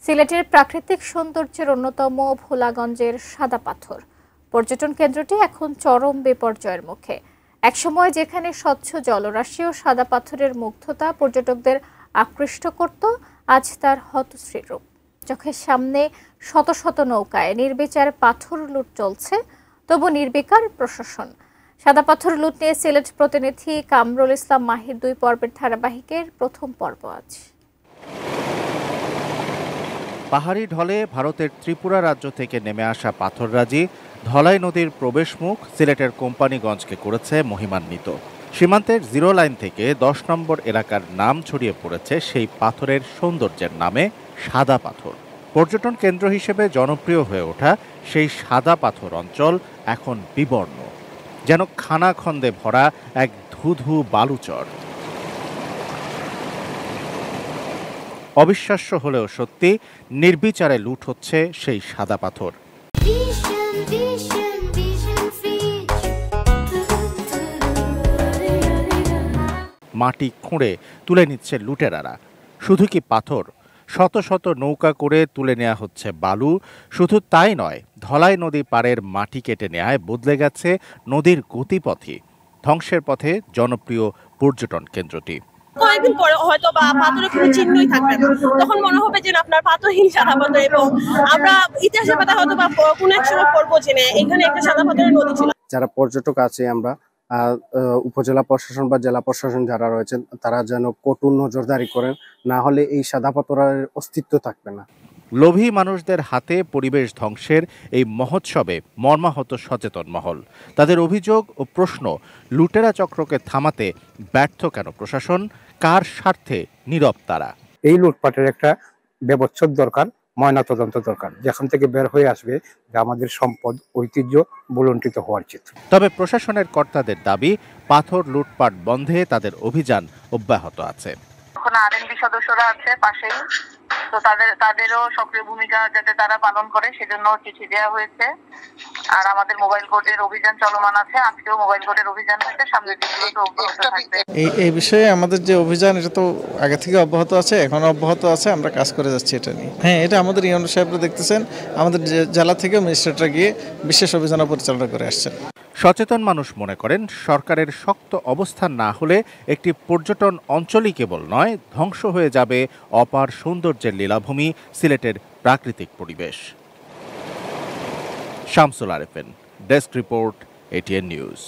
সিলেটের প্রাকৃতিক সৌন্দর্যের অন্যতম ভোলাগঞ্জের সাদা পাথর পর্যটন কেন্দ্রটি এখন চরম বিপর্যয়ের মুখে। একসময় যেখানে স্বচ্ছ জলরাশি ও সাদা পাথরের মুগ্ধতা পর্যটকদের আকৃষ্ট করত, আজ তার হতশ্রী রূপ। চোখের সামনে শত শত নৌকায় নির্বিচার পাথর লুট চলছে, তবু নির্বিকার প্রশাসন। সাদা পাথর লুট নিয়ে সিলেট প্রতিনিধি কামরুল ইসলাম মাহির 2 পর্বের ধারাবাহিকের প্রথম পর্ব আজ। পাহাড়ি ঢলে ভারতের ত্রিপুরা রাজ্য থেকে নেমে আসা পাথররাজি ধলাই নদীর প্রবেশমুখ সিলেটের কোম্পানিগঞ্জকে করেছে মহিমান্বিত। সীমান্তের জিরো লাইন থেকে 10 নম্বর এলাকার নাম ছড়িয়ে পড়েছে সেই পাথরের সৌন্দর্যের নামে সাদা পাথর। পর্যটন কেন্দ্র হিসেবে জনপ্রিয় হয়ে ওঠা সেই সাদা পাথর অঞ্চল এখন বিবর্ণ, যেন খানাখন্দে ভরা এক ধুধু বালুচর। অবিশ্বাস্য হলেও সত্যি, নির্বিচারে লুট হচ্ছে সেই সাদা পাথর। মাটি খুঁড়ে তুলে নিচ্ছে লুটেরারা। শুধু কি পাথর, শত শত নৌকা করে তুলে নেওয়া হচ্ছে বালু। শুধু তাই নয়, ধলাই নদী পাড়ের মাটি কেটে নেওয়ায় বদলে গেছে নদীর গতিপথই। ধ্বংসের পথে জনপ্রিয় পর্যটন কেন্দ্রটি। কয়েকদিন পরে হয়তো বা পাথরের কোনো চিহ্নই থাকবে না, তখন মনে হবে যে আপনার পাথরহীন সাদা পাথর। এবং আমরা ইতিহাসের পাতা হয়তো বা কোনো এক সময় পড়বো যে এখানে একটা সাদা পাথরের নদী ছিল। যারা পর্যটক আছে, আমরা উপজেলা প্রশাসন বা জেলা প্রশাসন যারা রয়েছেন, তারা যেন কঠোর নজরদারি করেন, না হলে এই সাদা পাথরের অস্তিত্ব থাকবে না। লোভী মানুষদের হাতে পরিবেশ ধ্বংসের এই মহোৎসবে মর্মাহত সচেতন মহল। তাদের অভিযোগ ও প্রশ্ন, লুটেরা চক্রকে থামাতে ব্যর্থ কেন প্রশাসন? কার স্বার্থে নীরব তারা? এই লুটপাটের একটা ব্যবচ্ছেদ দরকার, ময়নাতদন্ত দরকার, যেখান থেকে বের হয়ে আসবে যে আমাদের সম্পদ, ঐতিহ্য বুলন্টিত হওয়ার উচিত। তবে প্রশাসনের কর্তাদের দাবি, পাথর লুটপাট বন্ধে তাদের অভিযান অব্যাহত আছে। এখন আরএনবি সদস্যরা আছে পাশেই, তো তাদেরও সক্রিয় ভূমিকা যাতে তারা পালন করে সেজন্য চিঠি দেওয়া হয়েছে। আর আমাদের মোবাইল কোর্টের অভিযান চলমান আছে, আজকেও মোবাইল কোর্টের অভিযান হয়েছে, সামনের দিনগুলোতে অব্যাহত থাকবে। এই বিষয়ে আমাদের যে অভিযান, এটা তো আগে থেকে অব্যাহত আছে, এখনো অব্যাহত আছে, আমরা কাজ করে যাচ্ছি এটা নিয়ে। হ্যাঁ, এটা আমাদের ইউনো সাহেবরা দেখতেছেন, আমাদের জেলা থেকে ম্যাজিস্ট্রেটরা গিয়ে বিশেষ অভিযান পরিচালনা করে আসছেন। সচেতন মানুষ মনে করেন, সরকারের শক্ত অবস্থান না হলে একটি পর্যটন অঞ্চলই কেবল নয়, ধ্বংস হয়ে যাবে অপার সৌন্দর্যের লীলাভূমি সিলেটের প্রাকৃতিক পরিবেশ। Shamsul Arefin, desk report, ATN news.